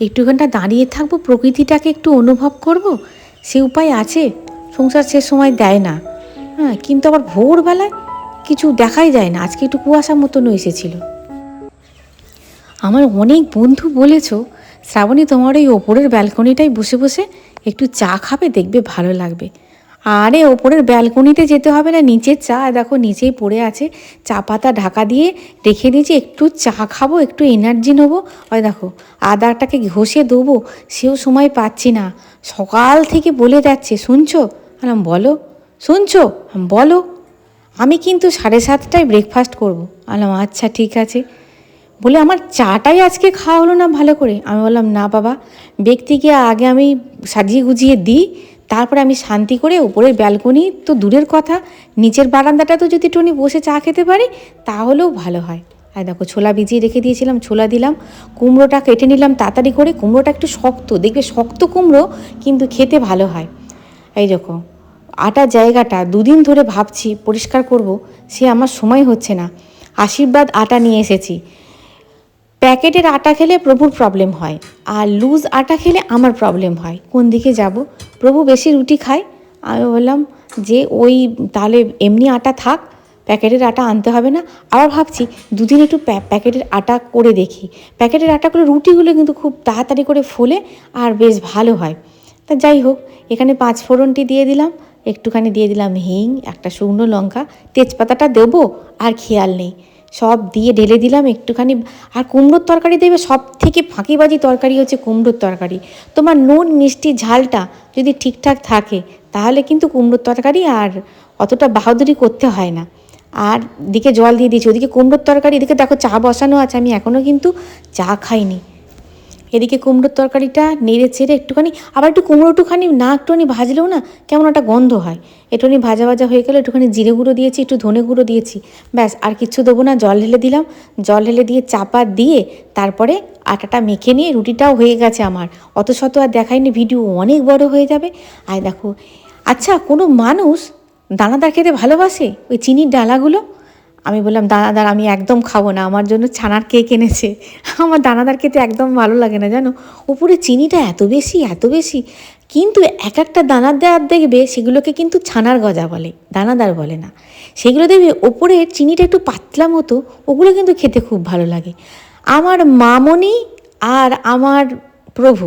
একটুখানটা দাঁড়িয়ে থাকবো, প্রকৃতিটাকে একটু অনুভব করব, সে উপায় আছে? সংসার সে সময় দেয় না। হ্যাঁ, কিন্তু আবার ভোরবেলায় কিছু দেখাই যায় না। আজকে একটু কুয়াশা মতনও এসেছিল। আমার অনেক বন্ধু বলেছ, শ্রাবণী তোমার ওই ওপরের ব্যালকনিটাই বসে বসে একটু চা খাবে, দেখবে ভালো লাগবে। আরে ওপরের ব্যালকনিতে যেতে হবে না, নিচের চা দেখো নিচেই পড়ে আছে, চা পাতা ঢাকা দিয়ে রেখে দিয়েছি, একটু চা খাবো, একটু এনার্জি নেবো। ওই দেখো আদাটাকে ঘষে দেবো, সেও সময় পাচ্ছি না। সকাল থেকে বলে যাচ্ছে, শুনছো? আলাম বলো। শুনছো? বলো। আমি কিন্তু 7:30টায় ব্রেকফাস্ট করবো। আলাম আচ্ছা ঠিক আছে। বলে আমার চাটাই আজকে খাওয়া হলো না ভালো করে। আমি বললাম না বাবা, ব্যক্তিকে আগে আমি সাজিয়ে গুজিয়ে দিই, তারপরে আমি শান্তি করে উপরের ব্যালকনি তো দূরের কথা, নিচের বারান্দাটা তো যদি একটুখানি বসে চা খেতে পারি তাহলেও ভালো হয়। আর দেখো ছোলা ভিজিয়ে রেখে দিয়েছিলাম, ছোলা দিলাম, কুমড়োটা কেটে নিলাম তাড়াতাড়ি করে। কুমড়োটা একটু শক্ত, দেখবে শক্ত কুমড়ো কিন্তু খেতে ভালো হয়। এই দেখো আটা জায়গাটা 2 দিন ধরে ভাবছি পরিষ্কার করব, সে আমার সময় হচ্ছে না। আশীর্বাদ আটা নিয়ে এসেছি। প্যাকেটের আটা খেলে প্রভুর প্রবলেম হয়, আর লুজ আটা খেলে আমার প্রবলেম হয়। কোন দিকে যাব? প্রভু বেশি রুটি খায়। আমি বললাম যে ওই তাহলে এমনি আটা থাক, প্যাকেটের আটা আনতে হবে না। আবার ভাবছি 2 দিন একটু প্যাকেটের আটা করে দেখি। প্যাকেটের আটা করে রুটিগুলো কিন্তু খুব তাড়াতাড়ি করে ফোলে আর বেশ ভালো হয়। তা যাই হোক, এখানে 5 ফোড়নটি দিয়ে দিলাম, একটুখানি দিয়ে দিলাম হিং, একটা শুকনো লঙ্কা, তেজপাতাটা দেবো আর খেয়াল নেই, সব দিয়ে ঢেলে দিলাম একটুখানি। আর কুমড়োর তরকারি দেবে, সব থেকে ফাঁকিবাজি তরকারি হচ্ছে কুমড়োর তরকারি। তোমার নুন মিষ্টি ঝালটা যদি ঠিকঠাক থাকে তাহলে কিন্তু কুমড়োর তরকারি আর অতটা বাহাদুরি করতে হয় না। আর দিকে জল দিয়ে দিয়েছি, ওদিকে কুমড়োর তরকারি, এদিকে দেখো চা বসানো আছে, আমি এখনও কিন্তু চা খাইনি। এদিকে কুমড়োর তরকারিটা নেড়ে ছেড়ে একটুখানি, আবার একটু কুমড়ো একটুখানি না একটুখানি ভাজলেও না কেমন একটা গন্ধ হয়। একটুখানি ভাজা ভাজা হয়ে গেলে একটুখানি জিরে গুঁড়ো দিয়েছি, একটু ধনে গুঁড়ো দিয়েছি, ব্যাস আর কিচ্ছু দেবো না। জল ঢেলে দিলাম, জল ঢেলে দিয়ে চাপা দিয়ে তারপরে আটাটা মেখে নিয়ে, রুটিটাও হয়ে গেছে আমার। অত শত আর দেখাইনি, ভিডিও অনেক বড় হয়ে যাবে। আর দেখো, আচ্ছা কোনো মানুষ দানাদার খেতে ভালোবাসে ওই চিনির ডালাগুলো? আমি বললাম দানাদার আমি একদম খাবো না, আমার জন্য ছানার কেক এনেছে। আমার দানাদার খেতে একদম ভালো লাগে না জানো, উপরে চিনিটা এত বেশি এত বেশি। কিন্তু এক একটা দানাদার দেখবে সেগুলোকে কিন্তু ছানার গজা বলে, দানাদার বলে না। সেগুলো দেখবে ওপরে চিনিটা একটু পাতলা মতো, ওগুলো কিন্তু খেতে খুব ভালো লাগে। আমার মামনি আর আমার প্রভু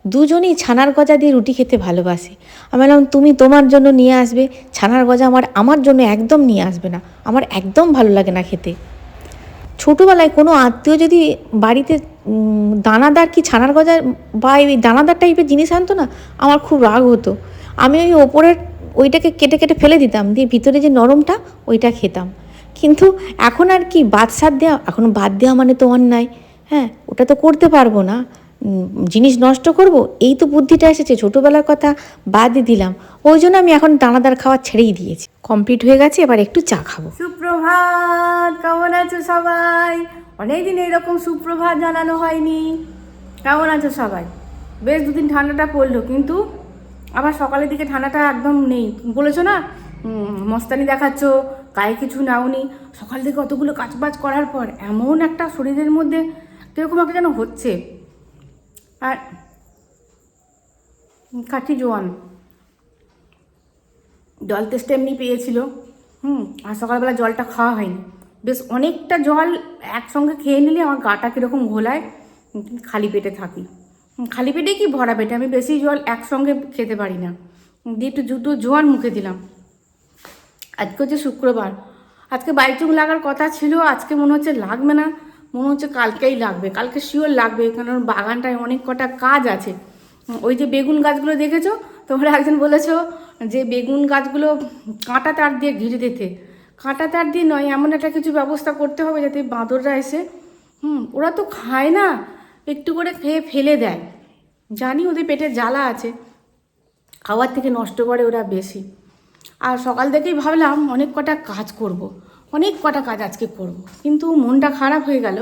দুজনেই ছানার গজা দিয়ে রুটি খেতে ভালোবাসে। আমি বললাম তুমি তোমার জন্য নিয়ে আসবে ছানার গজা, আমার জন্য একদম নিয়ে আসবে না, আমার একদম ভালো লাগে না খেতে। ছোটোবেলায় কোনো আত্মীয় যদি বাড়িতে দানাদার কি ছানার গজা বা এই দানাদার টাইপের জিনিস আনতো না, আমার খুব রাগ হতো। আমি ওই ওপরের ওইটাকে কেটে কেটে ফেলে দিতাম, দিয়ে ভিতরে যে নরমটা ওইটা খেতাম। কিন্তু এখন আর কি, বাদ দেওয়া, এখন বাদ দেওয়া মানে তো অন্যায়। হ্যাঁ, ওটা তো করতে পারবো না, জিনিস নষ্ট করব, এই তো বুদ্ধিটা এসেছে, ছোটোবেলার কথা বাদই দিলাম। ওই জন্য আমি এখন দানাদার খাওয়া ছেড়েই দিয়েছি। কমপ্লিট হয়ে গেছে, এবার একটু চা খাবো। সুপ্রভাত, কেমন আছো সবাই? অনেকদিন এরকম সুপ্রভাত জানানো হয়নি। কেমন আছো সবাই? বেশ 2 দিন ঠান্ডাটা পড়লো, কিন্তু আবার সকালের দিকে ঠান্ডাটা একদম নেই। বলেছো না মস্তানি দেখাচ্ছ, গায়ে কিছু নাওনি। সকাল থেকে অতগুলো কাজবাজ করার পর এমন একটা শরীরের মধ্যে কীরকম একটা যেন হচ্ছে। আর কাঠি জোয়ান জল তেষ্টা এমনি পেয়েছিল, আর সকালবেলা জলটা খাওয়া হয়নি। বেশ অনেকটা জল একসঙ্গে খেয়ে নিলে আমার গাটা কীরকম ঘোলায়, খালি পেটে থাকি। খালি পেটে কি ভরা পেটে, আমি বেশি জল একসঙ্গে খেতে পারি না। দিয়ে একটু দুটো জোয়ান মুখে দিলাম। আজকে হচ্ছে শুক্রবার, আজকে বাইচুং লাগার কথা ছিল, আজকে মনে হচ্ছে লাগবে না, মনে হচ্ছে কালকেই লাগবে। কালকে শিওর লাগবে, কারণ বাগানটায় অনেক কটা কাজ আছে। ওই যে বেগুন গাছগুলো দেখেছো, তোমরা একজন বলেছো যে বেগুন গাছগুলো কাঁটা তার দিয়ে ঘিরে দিতে। কাঁটা তার দিয়ে নয়, এমন একটা কিছু ব্যবস্থা করতে হবে যাতে বাঁদররা এসে ওরা তো খায় না, একটু করে খেয়ে ফেলে দেয়। জানি ওদের পেটে জ্বালা আছে, খাওয়ার থেকে নষ্ট করে ওরা বেশি। আর সকাল থেকেই ভাবলাম অনেক কটা কাজ করব, অনেক কটা কাজ আজকে করব, কিন্তু মনটা খারাপ হয়ে গেল।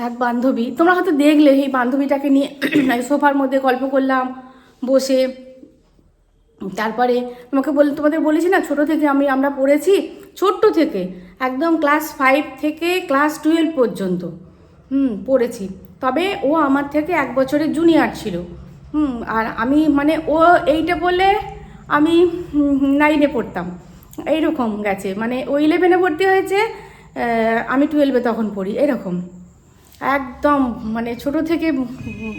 এক বান্ধবী, তোমরা হয়তো দেখলে, এই বান্ধবীটাকে নিয়ে সোফার মধ্যে গল্প করলাম বসে। তারপরে তোমাদের বলেছি না, ছোটো থেকে আমরা পড়েছি, ছোট্ট থেকে একদম ক্লাস 5 থেকে ক্লাস 12 পর্যন্ত। পড়েছি। তবে ও আমার থেকে 1 বছরের জুনিয়র ছিল। আর আমি মানে ও এইটা বলে আমি 9-এ পড়তাম, এইরকম গেছে। মানে ও 11-এ ভর্তি হয়েছে, আমি 12-এ তখন পড়ি, এরকম একদম মানে ছোট থেকে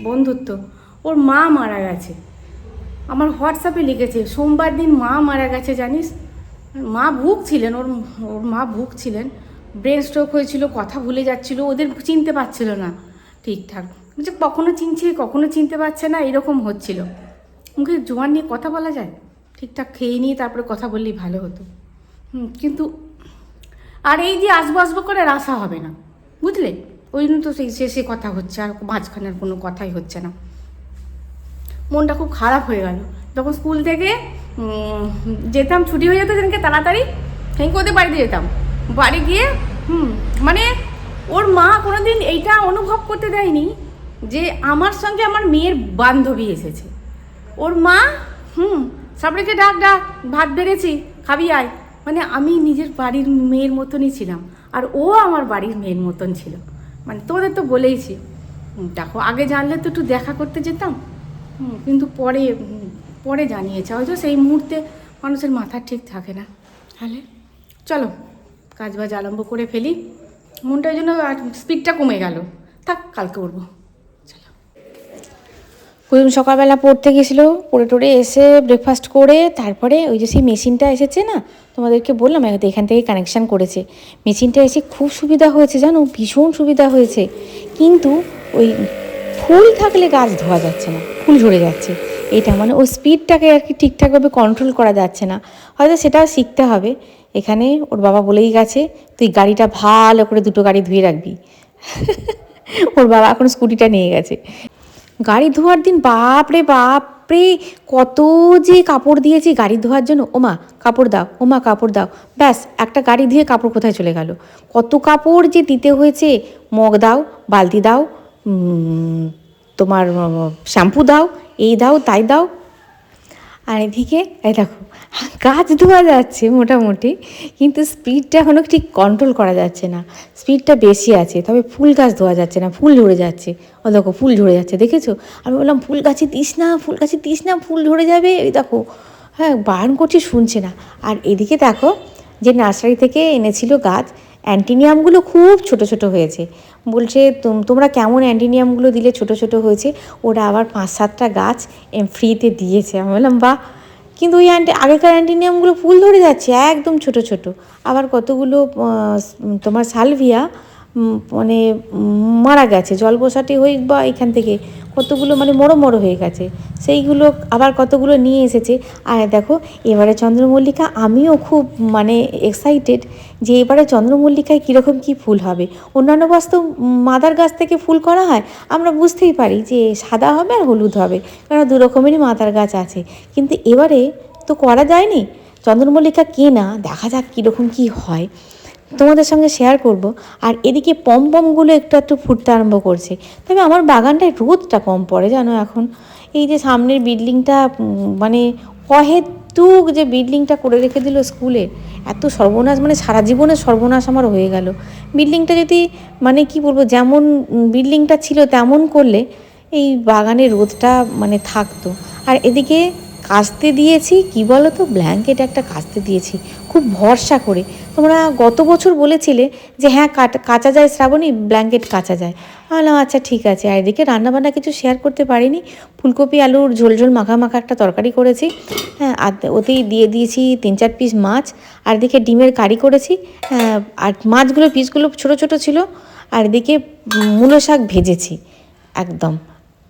বন্ধুত্ব। ওর মা মারা গেছে, আমার হোয়াটসঅ্যাপে লিখেছে সোমবার দিন মা মারা গেছে জানিস। মা ভুগছিলেন, ওর ওর মা ভুগছিলেন, ব্রেন স্ট্রোক হয়েছিল, কথা ভুলে যাচ্ছিল, ওদের চিনতে পারছিল না ঠিকঠাক, বলছে কখনো চিনছে কখনো চিনতে পারছে না, এরকম হচ্ছিল। মুখে জোয়ান নিয়ে কথা বলা যায়? ঠিকঠাক খেয়ে নিয়ে তারপরে কথা বললেই ভালো হতো। কিন্তু আর এই যে আসবো আসবো করে আর আসা হবে না, বুঝলে? ওই জন্য তো সেই শেষে কথা হচ্ছে, আর মাঝখানের কোনো কথাই হচ্ছে না। মনটা খুব খারাপ হয়ে গেল যখন স্কুল থেকে যেতাম, ছুটি হয়ে যেত সেদিনকে তাড়াতাড়ি, সেদিনকে ওদের বাড়িতে যেতাম। বাড়ি গিয়ে মানে ওর মা কোনোদিন এইটা অনুভব করতে দেয়নি যে আমার সঙ্গে আমার মেয়ের বান্ধবী এসেছে। ওর মা সাবরিকে ডাক ডাক, ভাত বেড়েছি খাবি আয়, মানে আমি নিজের বাড়ির মেয়ের মতনই ছিলাম, আর ও আমার বাড়ির মেয়ের মতন ছিল। মানে তোদের তো বলেইছি, দেখো আগে জানলে তো একটু দেখা করতে যেতাম, কিন্তু পরে পরে জানিয়েছে, হয়তো সেই মুহূর্তে মানুষের মাথা ঠিক থাকে না। তাহলে চলো কাজ বাজ আরম্ভ করে ফেলি, মনটার জন্য স্পিডটা কমে গেল, থাক কালকে উঠবো। চলো। কুসুম সকালবেলা পড়তে গেছিলো, পড়ে টড়ে এসে ব্রেকফাস্ট করে তারপরে ওই যে সেই মেশিনটা এসেছে না, তোমাদেরকে বললাম এখান থেকে কানেকশান করেছে। মেশিনটা এসে খুব সুবিধা হয়েছে জানো, ভীষণ সুবিধা হয়েছে। কিন্তু ওই ফুল থাকলে গাছ ধোয়া যাচ্ছে না, ফুল ঝরে যাচ্ছে, এটা মানে ওই স্পিডটাকে আর কি ঠিকঠাকভাবে কন্ট্রোল করা যাচ্ছে না, হয়তো সেটাও শিখতে হবে। এখানে ওর বাবা বলেই গেছে তুই গাড়িটা ভালো করে 2টো গাড়ি ধুয়ে রাখবি। ওর বাবা এখন স্কুটিটা নিয়ে গেছে। গাড়ি ধোয়ার দিন বাপরে বাপরে কত যে কাপড় দিয়েছি গাড়ি ধোয়ার জন্য, ওমা কাপড় দাও, ওমা কাপড় দাও, ব্যাস একটা গাড়ি ধুয়ে কাপড় কোথায় চলে গেল, কত কাপড় যে দিতে হয়েছে। মগ দাও, বালতি দাও, তোমার শ্যাম্পু দাও, এই দাও তাই দাও। আর এদিকে এই দেখো গাছ ধোয়া যাচ্ছে মোটামুটি, কিন্তু স্পিডটা এখনও ঠিক কন্ট্রোল করা যাচ্ছে না, স্পিডটা বেশি আছে, তবে ফুল গাছ ধোয়া যাচ্ছে না, ফুল ঝরে যাচ্ছে। ও দেখো ফুল ঝরে যাচ্ছে, দেখেছো? আমি বললাম ফুল গাছে দিস না, ফুল গাছে দিস না, ফুল ঝরে যাবে। এই দেখো হ্যাঁ বারণ করছি, শুনছে না। আর এদিকে দেখো যে নার্সারি থেকে এনেছিল গাছ, অ্যান্টিনিয়ামগুলো খুব ছোট ছোট হয়েছে। বলছে তোমরা কেমন অ্যান্টিনিয়ামগুলো দিলে ছোট ছোট হয়েছে। ওরা আবার 5-7টা গাছ ফ্রিতে দিয়েছে। আমি বললাম বাহ, কিন্তু ওই আগেকার অ্যান্টিনিয়ামগুলো ফুল ধরে যাচ্ছে একদম ছোট ছোট। আবার কতগুলো তোমার সালভিয়া মানে মারা গেছে, জল বসাতে হয়ে বা এখান থেকে কতগুলো মানে মরো হয়ে গেছে, সেইগুলো আবার কতগুলো নিয়ে এসেছে। আর দেখো এবারে চন্দ্রমল্লিকা, আমিও খুব মানে এক্সাইটেড যে এবারে চন্দ্রমল্লিকায় কীরকম কী ফুল হবে। অন্যান্য গাছ তো মাদার গাছ থেকে ফুল করা হয়, আমরা বুঝতেই পারি যে সাদা হবে আর হলুদ হবে, কারণ 2 রকমেরই মাদার গাছ আছে। কিন্তু এবারে তো করা যায়নি, চন্দ্রমল্লিকা কেনা, দেখা যাক কীরকম কী হয়, তোমাদের সঙ্গে শেয়ার করব। আর এদিকে পমপমগুলো একটু একটু ফুটতে আরম্ভ করছে। তবে আমার বাগানটায় রোদটা কম পড়ে জানো এখন। এই যে সামনের বিল্ডিংটা মানে অহেতুক যে বিল্ডিংটা করে রেখে দিল স্কুলে, এত সর্বনাশ, মানে সারা জীবনের সর্বনাশ আমার হয়ে গেল। বিল্ডিংটা যদি মানে কি বলবো, যেমন বিল্ডিংটা ছিল তেমন করলে এই বাগানে রোদটা মানে থাকতো। আর এদিকে কাচতে দিয়েছি, কি বলো তো, ব্ল্যাঙ্কেট একটা কাচতে দিয়েছি খুব ভরসা করে। তোমরা গত বছর বলেছিলে যে হ্যাঁ কাচা যায় শ্রাবণী, ব্ল্যাঙ্কেট কাচা যায়। বললাম আচ্ছা ঠিক আছে। আর এদিকে রান্নাবান্না কিছু শেয়ার করতে পারিনি, ফুলকপি আলুর ঝোল ঝোল মাখা মাখা একটা তরকারি করেছি, হ্যাঁ, আর ওতেই দিয়ে দিয়েছি 3-4 পিস মাছ। আর এদিকে ডিমের কারি করেছি, আর মাছগুলো পিসগুলো ছোটো ছোটো ছিল। আর এদিকে মূলো শাক ভেজেছি একদম।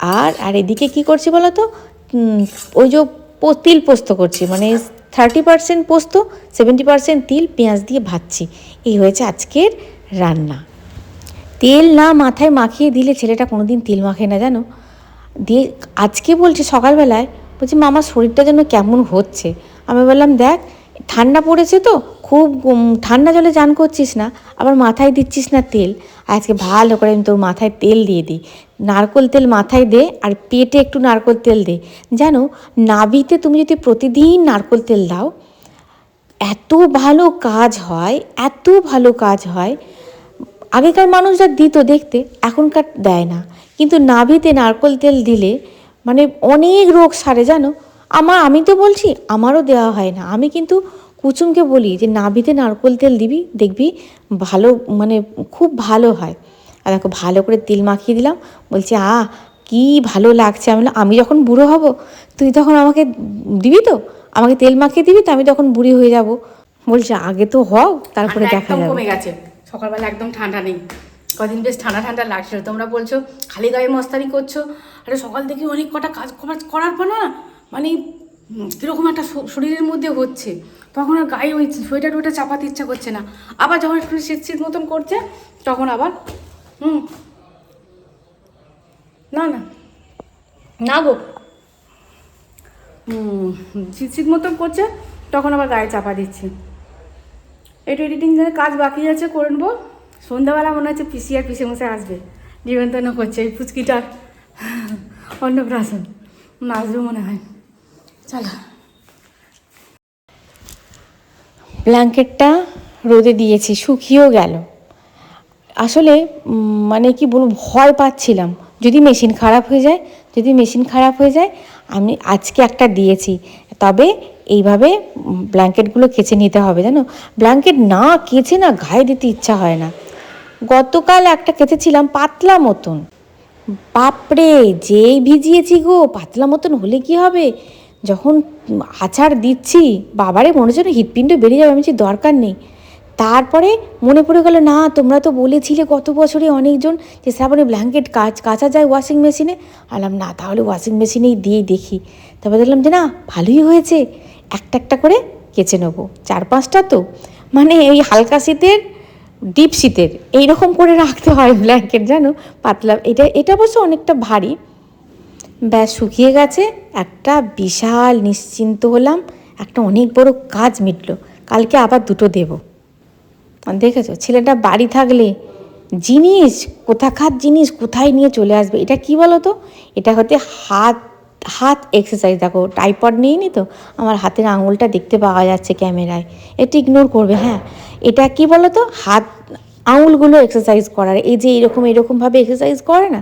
আর এদিকে কী করছি বলো তো, ওই যে তিল পোস্ত করছি, মানে 30% পোস্ত 70% তিল, পেঁয়াজ দিয়ে ভাজছি। এই হয়েছে আজকের রান্না। তেল না মাথায় মাখিয়ে দিলে ছেলেটা কোনো দিন তেল মাখে না জানো। দিয়ে আজকে বলছে সকালবেলায়, বলছি মামার শরীরটা যেন কেমন হচ্ছে। আমি বললাম দেখ ঠান্ডা পড়েছে তো, খুব ঠান্ডা জলে চান করছিস না, আবার মাথায় দিচ্ছিস না তেল। আজকে ভালো করে আমি তোর মাথায় তেল দিয়ে দিই, নারকোল তেল মাথায় দে, আর পেটে একটু নারকোল তেল দে। জানো নাভিতে তুমি যদি প্রতিদিন নারকোল তেল দাও, এত ভালো কাজ হয়, এত ভালো কাজ হয়। আগেকার মানুষরা দিত দেখতে, এখনকার দেয় না। কিন্তু নাভিতে নারকেল তেল দিলে মানে অনেক রোগ সারে জানো। আমি তো বলছি আমারও দেওয়া হয় না, আমি কিন্তু কুচুমকে বলি যে নাভিতে নারকেল তেল দিবি, দেখবি ভালো, মানে খুব ভালো হয়। আর দেখো ভালো করে তেল মাখিয়ে দিলাম, বলছে কি ভালো লাগছে। আমি যখন বুড়ো হব তুই তখন আমাকে দিবি তো, আমাকে তেল মাখিয়ে দিবি তো, আমি তখন বুড়ি হয়ে যাব। বলছে আগে তো হও, তারপরে ঠান্ডা দেখা একদম যাবে। কমে গেছে, সকালবেলা একদম ঠান্ডা নেই, কদিন বেশ ঠান্ডা ঠান্ডা লাগছিল। তোমরা বলছো খালি গায়ে মস্তানি করছো, আরে সকাল থেকে অনেক কটা কাজ করার পর না মানে কীরকম একটা শরীরের মধ্যে হচ্ছে, তখন আর গায়ে ওই সোয়েটার টোয়েটার চাপাতে ইচ্ছা করছে না। আবার যখন একটু শীত শীত মতন করছে তখন আবার না না না গো শীত শীত মতন করছে, তখন আবার গায়ে চাপা দিচ্ছি। একটু এডিটিং কাজ বাকি আছে, করে নেবো। সন্ধ্যাবেলা মনে হচ্ছে পিসি আর পিসেমশাই আসবে, নিমন্ত্রণ করছে এই ফুচকিটার অন্নপ্রাশন, আসবে মনে হয়। চলো, ব্ল্যাঙ্কেটটা রোদে দিয়েছি, শুকিয়েও গেল। আসলে মানে কি বলবো, ভয় পাচ্ছিলাম যদি মেশিন খারাপ হয়ে যায়, যদি মেশিন খারাপ হয়ে যায়। আমি আজকে একটা দিয়েছি, তবে এইভাবে ব্ল্যাঙ্কেটগুলো কেচে নিতে হবে জানো। ব্ল্যাঙ্কেট না কেচে না গায়ে দিতে ইচ্ছা হয় না। গতকাল একটা কেচেছিলাম পাতলা মতন, বাপরে যেই ভিজিয়েছি গো, পাতলা মতন হলে কি হবে। যখন আছাড় দিচ্ছি বাবারে মনে হচ্ছে হৃৎপিণ্ড বেরিয়ে যাবে, আমি বলছি দরকার নেই। তারপরে মনে পড়ে গেল, না তোমরা তো বলেছিলে গত বছরে অনেকজন যে শ্রাবণী ব্ল্যাঙ্কেট কাচা যায় ওয়াশিং মেশিনে। আলাম না, তাহলে ওয়াশিং মেশিনেই দিয়ে দেখি। তারপর দেখলাম যে না, ভালোই হয়েছে, একটা একটা করে কেচে নেবো, 4-5টা তো, মানে এই হালকা শীতের ডিপ শীতের এইরকম করে রাখতে হয় ব্ল্যাঙ্কেট জানো, পাতলা। এটা অবশ্য অনেকটা ভারী। ব্যাস শুকিয়ে গেছে, একটা বিশাল নিশ্চিন্ত হলাম, একটা অনেক বড় কাজ মিটলো। কালকে আবার 2টো দেবো। দেখেছো ছেলেটা বাড়ি থাকলে জিনিস, কোথাকার জিনিস কোথায় নিয়ে চলে আসবে। এটা কি বলো তো, এটা হতে হাত এক্সারসাইজ। দেখো টাইপড নিইনি তো, আমার হাতের আঙুলটা দেখতে পাওয়া যাচ্ছে ক্যামেরায়, একটু ইগনোর করবে। হ্যাঁ, এটা কি বলো তো, হাত আঙুলগুলো এক্সারসাইজ করার, এই যে এরকমভাবে এক্সারসাইজ করে না,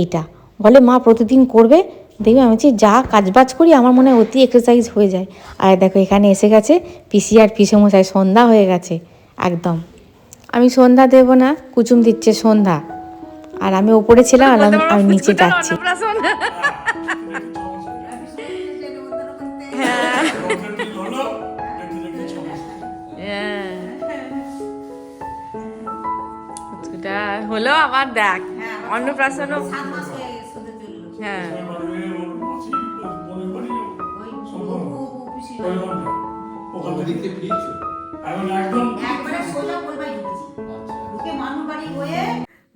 এইটা বলে মা প্রতিদিন করবে। দেখবে আমি বলছি যা কাজবাজ করি আমার মনে হয় অতি এক্সারসাইজ হয়ে যায়। আর দেখো এখানে এসে গেছে পিসি আর পিসেমশাই, সন্ধ্যা হয়ে গেছে একদম। আমি সন্ধ্যা দেব না, কুচুম দিচ্ছে সন্ধ্যা, আর আমি ওপরে ছিলাম, আর আমি নিচে যাচ্ছি। হলো আবার দেখ অন্নপ্রাশন, হ্যাঁ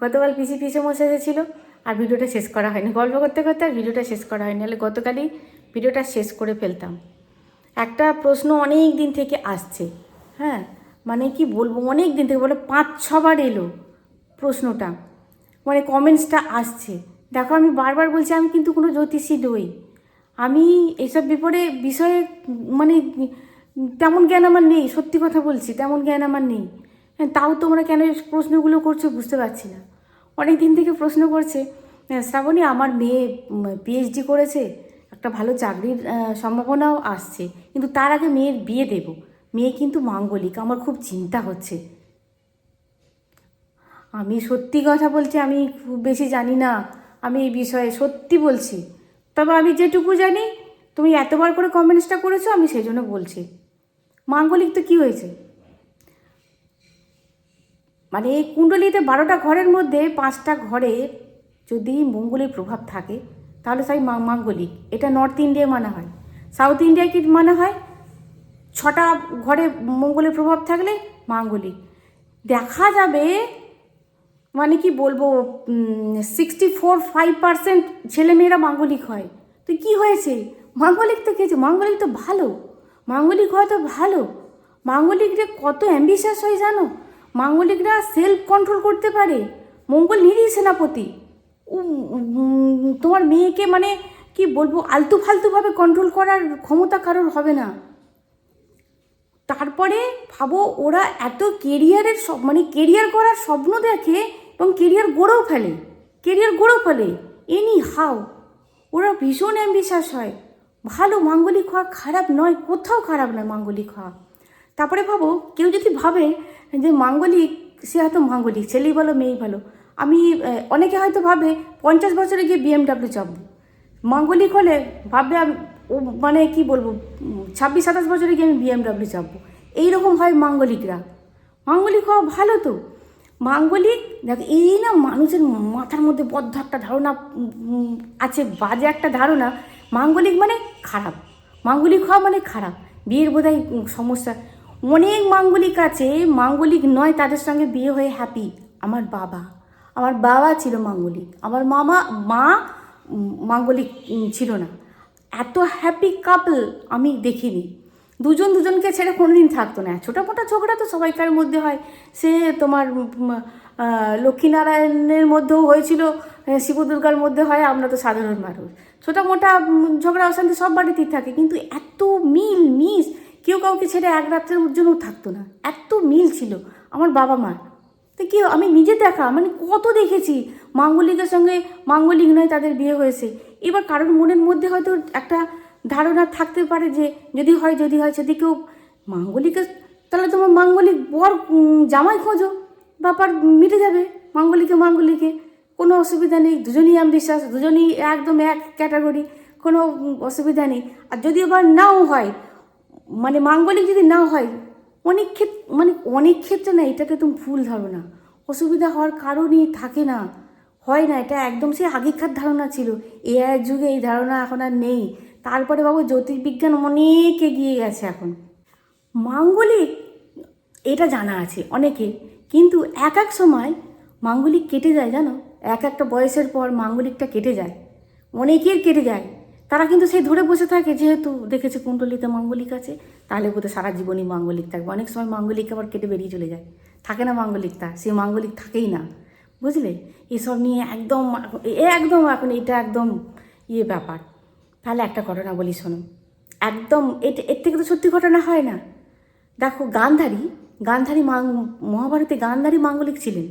গতকাল পিসি পিসেমশাই এসেছিলো আর ভিডিওটা শেষ করা হয়নি, গল্প করতে করতে আর ভিডিওটা শেষ করা হয়নি, নাহলে গতকালই ভিডিওটা শেষ করে ফেলতাম। একটা প্রশ্ন অনেক দিন থেকে আসছে, হ্যাঁ মানে কি বলবো, অনেক দিন থেকে বলে 5-6 বার এলো প্রশ্নটা, মানে কমেন্টসটা আসছে। দেখো আমি বারবার বলছি আমি কিন্তু কোনো জ্যোতিষী নই, আমি এইসব বিষয়ে মানে তেমন জ্ঞান আমার নেই, সত্যি কথা বলছি, তেমন জ্ঞান আমার নেই। হ্যাঁ, তাও তোমরা কেন এই প্রশ্নগুলো করছো বুঝতে পারছি না। অনেক দিন থেকে প্রশ্ন করছে, শ্রাবণী আমার মেয়ে পিএইচডি করেছে, একটা ভালো চাকরির সম্ভাবনাও আসছে, কিন্তু তার আগে মেয়ের বিয়ে দেব, মেয়ে কিন্তু মাঙ্গলিক, আমার খুব চিন্তা হচ্ছে। আমি সত্যি কথা বলছি, আমি খুব বেশি জানি না আমি এই বিষয়ে, সত্যি বলছি। তবে আমি যেটুকু জানি, তুমি এতবার করে কমেন্টসটা করেছো, আমি সেই জন্য বলছি। মাঙ্গলিক তো কী হয়েছে, মানে এই কুণ্ডলিতে 12টা ঘরের মধ্যে 5টা ঘরে যদি মঙ্গলের প্রভাব থাকে তাহলে তাই মাঙ্গলিক। এটা নর্থ ইন্ডিয়ায় মানা হয়, সাউথ ইন্ডিয়ায় কি মানা হয়, 6টা ঘরে মঙ্গলের প্রভাব থাকলে মাঙ্গলিক। দেখা যাবে মানে কি বলবো 64-65% ছেলেমেয়েরা মাঙ্গলিক হয়। তো কি হয়েছে, মাঙ্গলিক তো খেয়েছে, মাঙ্গলিক তো ভালো, মাঙ্গলিক হয় তো ভালো। মাঙ্গলিকরা কত অ্যাম্বিশাস হয় জানো, মাঙ্গলিকরা সেলফ কন্ট্রোল করতে পারে। মঙ্গল নিরীহ সেনাপতি, তোমার মেয়েকে মানে কি বলবো আলতু ফালতুভাবে কন্ট্রোল করার ক্ষমতা কারোর হবে না। তারপরে ভাবো ওরা এত কেরিয়ারের মানে কেরিয়ার করার স্বপ্ন দেখে এবং কেরিয়ার গড়েও ফেলে এনি হাউ। ওরা ভীষণ অ্যাম্বিশাস হয়। ভালো, মাঙ্গলিক হওয়া খারাপ নয়, কোথাও খারাপ নয় মাঙ্গলিক হওয়া। তারপরে ভাবো কেউ যদি ভাবে যে মাঙ্গলিক, সে হয়তো মাঙ্গলিক, ছেলেই ভালো মেয়েই ভালো। আমি অনেকে হয়তো ভাবে 50 বছরে গিয়ে BMW চাপবো। মাঙ্গলিক হলে ভাববে ও মানে কি বলবো, 26-27 বছরে গিয়ে আমি BMW চাপবো। এইরকম হয় মাঙ্গলিকরা। মাঙ্গলিক হওয়া ভালো তো। মাঙ্গলিক দেখ, এই না মানুষের মাথার মধ্যে বদ্ধ একটা ধারণা আছে, বাজে একটা ধারণা, মাঙ্গলিক মানে খারাপ, মাঙ্গলিক হওয়া মানে খারাপ, বিয়ের বোধহয় সমস্যা। অনেক মাঙ্গলিক আছে মাঙ্গলিক নয়, তাদের সঙ্গে বিয়ে হয়ে হ্যাপি। আমার বাবা ছিল মাঙ্গলিক, আমার মা মাঙ্গলিক ছিল না। এত হ্যাপি কাপল আমি দেখিনি। দুজনকে ছেড়ে কোনোদিন থাকতো না। ছোটো মোটো ঝগড়া তো সবাইকার মধ্যে হয়, সে তোমার লক্ষ্মীনারায়ণের মধ্যেও হয়েছিল, শিব দুর্গার মধ্যে হয়, আমরা তো সাধারণ মানুষ। ছোটো মোটা ঝগড়া অশান্তি সব বাড়িতেই থাকে, কিন্তু এত মিশ কেউ কাউকে ছেড়ে এক রাত্রের জন্যও থাকতো না, এত মিল ছিল আমার বাবা মার। তো কি, আমি নিজে দেখা মানে কত দেখেছি মাঙ্গলিকের সঙ্গে মাঙ্গলিক নয় তাদের বিয়ে হয়েছে। এবার কারোর মনের মধ্যে হয়তো একটা ধারণা থাকতে পারে যে যদি হয় যদি কেউ মাঙ্গলিকের, তাহলে তোমার মাঙ্গলিক বর জামাই খোঁজো, ব্যাপার মিটে যাবে। মাঙ্গলিকে কোনো অসুবিধা নেই, দুজনই বিশ্বাস, দুজনই একদম এক ক্যাটাগরি, কোনো অসুবিধা নেই। আর যদি আবার নাও হয়, মানে মাঙ্গলিক যদি নাও হয়, অনেক ক্ষেত্রে না, এটাকে তুমি ভুল ধারণা, অসুবিধা হওয়ার কারণই থাকে না, হয় না। এটা একদম সে আগেকার ধারণা ছিল, এআই যুগে এই ধারণা এখন আর নেই। তারপরে বাবু জ্যোতির্বিজ্ঞান অনেক এগিয়ে গেছে এখন। মাঙ্গলিক এটা জানা আছে অনেকে, কিন্তু এক সময় মাঙ্গলিক কেটে যায় জানো, একটা বয়সের পর মাঙ্গলিকটা কেটে যায়, অনেকের কেটে যায়। তারা কিন্তু সেই ধরে বসে থাকে, যেহেতু দেখেছে কুণ্ডলিতে মাঙ্গলিক আছে, তাহলে বোধহয় সারা জীবনই মাঙ্গলিক থাকবে। অনেক সময় মাঙ্গলিক আবার কেটে বেরিয়ে চলে যায়, থাকে না মাঙ্গলিকটা, সেই মাঙ্গলিক থাকেই না, বুঝলে। এসব নিয়ে একদম এখন এটা একদম ব্যাপার। তাহলে একটা ঘটনা বলি শোনো, একদম এর থেকে তো সত্যি ঘটনা হয় না। দেখো গান্ধারী মহাভারতে গান্ধারী মাঙ্গলিক ছিলেন,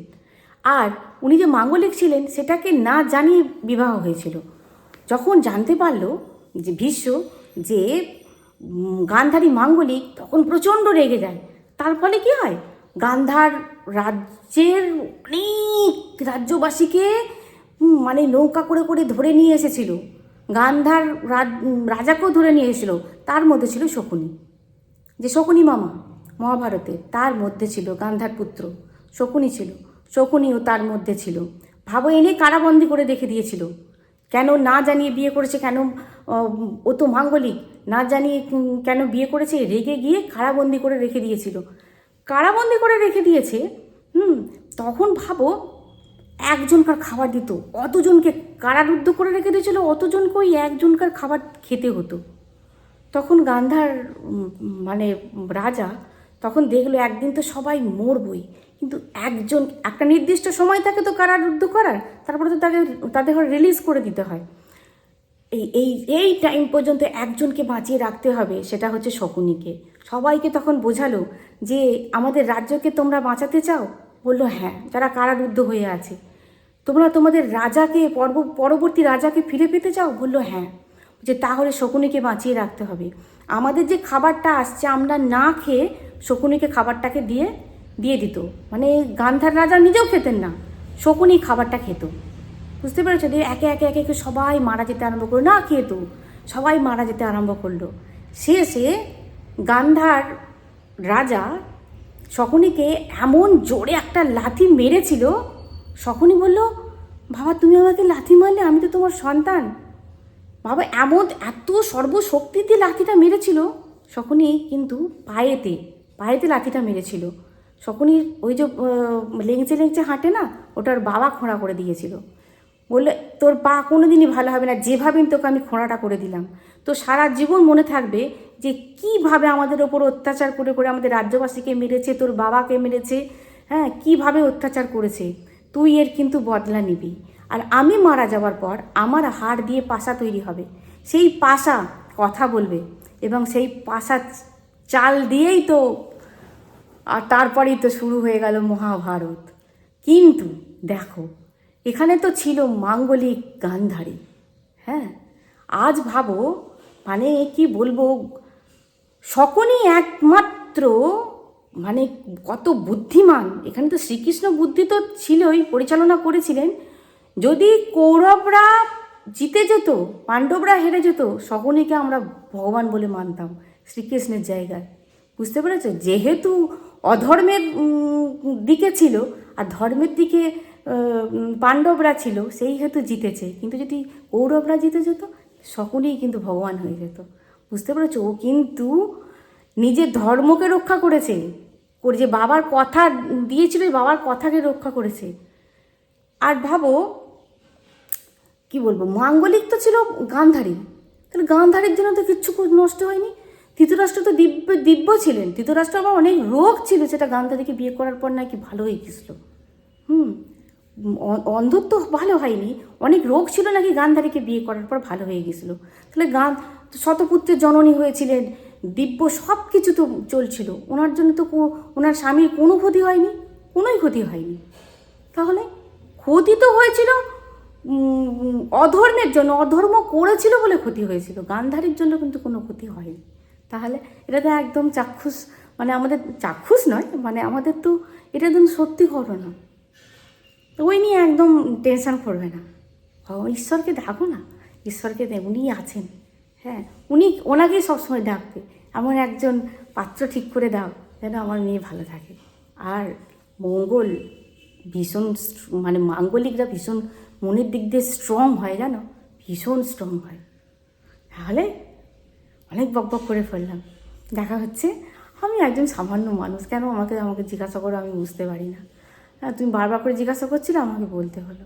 আর উনি যে মাঙ্গলিক ছিলেন সেটাকে না জানিয়ে বিবাহ হয়েছিল। যখন জানতে পারলো যে ভীষ্ম যে গান্ধারী মাঙ্গলিক, তখন প্রচণ্ড রেগে যায়। তার ফলে কি হয়, গান্ধার রাজ্যের অনেক রাজ্যবাসীকে মানে নৌকা করে ধরে নিয়ে এসেছিল, গান্ধার রাজাকেও ধরে নিয়ে এসেছিল। তার মধ্যে ছিল শকুনি, যে শকুনি মামা মহাভারতে, তার মধ্যে ছিল গান্ধার পুত্র শকুনি ছিল, শকুনিও তার মধ্যে ছিল। ভাবো, এনে কারাবন্দি করে রেখে দিয়েছিল। কেন না জানিয়ে বিয়ে করেছে, কেন ও তো মাঙ্গলিক, না জানিয়ে কেন বিয়ে করেছে, রেগে গিয়ে কারাবন্দি করে রেখে দিয়েছে। তখন ভাবো, একজনকার খাবার দিত, অতজনকে কারারুদ্ধ করে রেখে দিয়েছিল, অতজনকে ওই একজনকার খাবার খেতে হতো। তখন গান্ধার মানে রাজা তখন দেখলো একদিন তো সবাই মরবই, কিন্তু একটা নির্দিষ্ট সময় থাকে তো কারারুদ্ধ করার, তারপরে তো তাদের রিলিজ করে দিতে হয়। এই টাইম পর্যন্ত একজনকে বাঁচিয়ে রাখতে হবে, সেটা হচ্ছে শকুনিকে। সবাইকে তখন বোঝালো যে আমাদের রাজ্যকে তোমরা বাঁচাতে চাও? বললো হ্যাঁ। যারা কারারুদ্ধ হয়ে আছে, তোমরা তোমাদের রাজাকে পরবর্তী রাজাকে ফিরে পেতে চাও? বললো হ্যাঁ। যে তাহলে শকুনিকে বাঁচিয়ে রাখতে হবে। আমাদের যে খাবারটা আসছে, আমরা না খেয়ে শকুনিকে খাবারটাকে দিয়ে দিত। মানে গান্ধার রাজা নিজেও খেতেন না, শকুনি খাবারটা খেত, বুঝতে পেরেছো? দিয়ে একে একে সবাই মারা যেতে আরম্ভ করলো, না খেয়ে তো সবাই মারা যেতে আরম্ভ করলো। শেষে গান্ধার রাজা শকুনিকে এমন জোরে একটা লাথি মেরেছিল, শকুনি বলল, বাবা তুমি আমাকে লাথি মারলে, আমি তো তোমার সন্তান। বাবা এত সর্বশক্তি দিয়ে লাথিটা মেরেছিল শকুনি, কিন্তু পায়েতে লাথিটা মেরেছিল। শকুনির ওই যে লেংচে হাঁটে না, ওটার বাবা খোঁড়া করে দিয়েছিল। বললে তোর পা কোনোদিনই ভালো হবে না, যেভাবে তোকে আমি খোঁড়াটা করে দিলাম। তো সারা জীবন মনে থাকবে যে কীভাবে আমাদের ওপর অত্যাচার করে আমাদের রাজ্যবাসীকে মেরেছে, তোর বাবাকে মেরেছে, হ্যাঁ, কীভাবে অত্যাচার করেছে। তুই এর কিন্তু বদলা নিবি। আর আমি মারা যাওয়ার পর আমার হাড় দিয়ে পাশা তৈরি হবে, সেই পাশা কথা বলবে এবং সেই পাশা চাল দিয়েই তো, আর তারপরেই তো শুরু হয়ে গেল মহাভারত। কিন্তু দেখো, এখানে তো ছিল মাঙ্গলিক গান্ধারী। হ্যাঁ, আজ ভাবো, মানে কি বলবো, সকলেই একমাত্র, মানে কত বুদ্ধিমান। এখানে তো শ্রীকৃষ্ণ বুদ্ধি তো ছিলই, পরিচালনা করেছিলেন। যদি কৌরবরা জিতে যেত, পাণ্ডবরা হেরে যেত, শকুনিকে আমরা ভগবান বলে মানতাম শ্রীকৃষ্ণের জায়গায়। বুঝতে পেরেছো? যেহেতু অধর্মের দিকে ছিল আর ধর্মের দিকে পাণ্ডবরা ছিল, সেই হেতু জিতেছে। কিন্তু যদি কৌরবরা জিতে যেত, শকুনিই কিন্তু ভগবান হয়ে যেত। বুঝতে পেরেছো? ও কিন্তু নিজের ধর্মকে রক্ষা করেছে, যে বাবার কথা দিয়েছিল, বাবার কথাকে রক্ষা করেছে। আর ভাবো, কি বলবো, মাঙ্গলিক তো ছিল গান্ধারী, তাহলে গান্ধারীর জন্য তো কিচ্ছু নষ্ট হয়নি। ধৃতরাষ্ট্র তো দিব্য ছিলেন। ধৃতরাষ্ট্র আবার অনেক রোগ ছিল, সেটা গান্ধারীকে বিয়ে করার পর নাকি ভালো হয়ে গেছিল। অন্ধত্ব ভালো হয়নি, অনেক রোগ ছিল নাকি গান্ধারীকে বিয়ে করার পর ভালো হয়ে গেছিলো। তাহলে শতপুত্রের জননী হয়েছিলেন, দিব্য সব কিছু তো চলছিল ওনার জন্য, তো ওনার স্বামীর কোনো ক্ষতি হয়নি, কোনোই ক্ষতি হয়নি। তাহলে ক্ষতি তো হয়েছিল অধর্মের জন্য, অধর্ম করেছিল বলে ক্ষতি হয়েছিল, গান্ধারীর জন্য কিন্তু কোনো ক্ষতি হয়নি। তাহলে এটা তো একদম চাক্ষুষ, মানে আমাদের চাক্ষুষ নয়, মানে আমাদের তো এটা একদম সত্যি ঘটনা। তো ওই নিয়ে একদম টেনশন করবে না, ঈশ্বরকে ডাকো না, ঈশ্বরকে উনি আছেন। হ্যাঁ, ওনাকেই সবসময় ডাকবে, এমন একজন পাত্র ঠিক করে দাও যেন আমার মেয়ে ভালো থাকে। আর মঙ্গল ভীষণ, মানে মাঙ্গলিকরা ভীষণ মনের দিক দিয়ে স্ট্রং হয়, জানো, ভীষণ স্ট্রং হয়। তাহলে অনেক বকবক করে ফেললাম। দেখা হচ্ছে, আমি একজন সামান্য মানুষ, কেন আমাকে জিজ্ঞাসা করো, আমি বুঝতে পারি না। হ্যাঁ, তুমি বারবার করে জিজ্ঞাসা করছিলে, আমাকে বলতে হলো।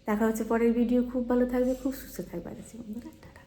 দেখা হচ্ছে পরের ভিডিও। খুব ভালো থাকবে, খুব সুস্থ থাকবে। বন্ধুরা, টাটা।